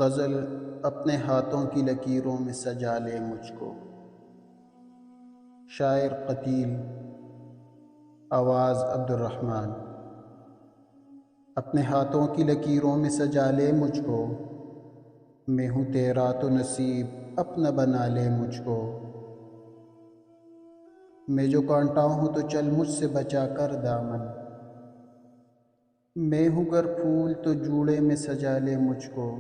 غزل اپنے ہاتھوں کی لکیروں میں سجا لے مجھ کو۔ شاعر قتیل، آواز عبدالرحمن۔ اپنے ہاتھوں کی لکیروں میں سجا لے مجھ کو، میں ہوں تیرا تو نصیب اپنا بنا لے مجھ کو۔ میں جو کانٹا ہوں تو چل مجھ سے بچا کر دامن، میں ہوں گر پھول تو جوڑے میں سجا لے مجھ کو۔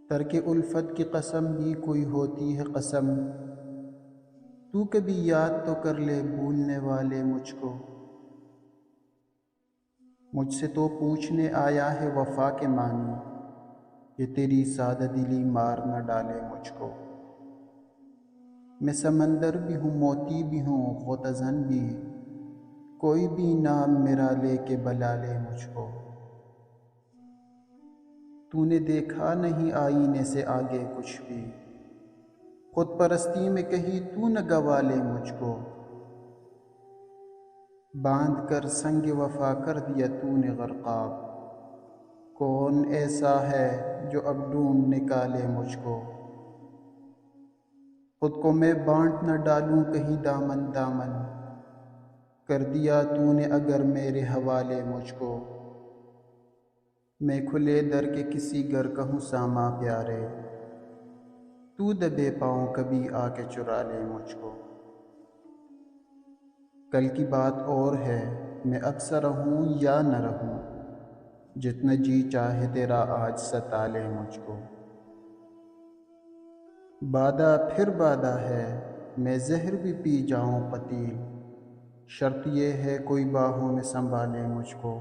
ترک الفت کی قسم بھی کوئی ہوتی ہے قسم، تو کبھی یاد تو کر لے بھولنے والے مجھ کو۔ مجھ سے تو پوچھنے آیا ہے وفا کے معنی، کہ تیری سادہ دلی مار نہ ڈالے مجھ کو۔ میں سمندر بھی ہوں موتی بھی ہوں غوطہ زن بھی، کوئی بھی نام میرا لے کے بلا لے مجھ کو۔ تو نے دیکھا نہیں آئینے سے آگے کچھ بھی، خود پرستی میں کہیں تو نہ گوا لے مجھ کو۔ باندھ کر سنگ وفا کر دیا تو نے غرقاب، کون ایسا ہے جو اب ڈھونڈ نکالے مجھ کو۔ خود کو میں بانٹ نہ ڈالوں کہیں دامن دامن، کر دیا تو نے اگر میرے حوالے مجھ کو۔ میں کھلے در کے کسی گھر کا ہوں ساما پیارے، تو دبے پاؤں کبھی آ کے چرا لے مجھ کو۔ کل کی بات اور ہے میں اکثر رہوں یا نہ رہوں، جتنا جی چاہے تیرا آج ستا لے مجھ کو۔ بادہ پھر بادہ ہے میں زہر بھی پی جاؤں قتیل، شرط یہ ہے کوئی باہوں میں سنبھالے مجھ کو۔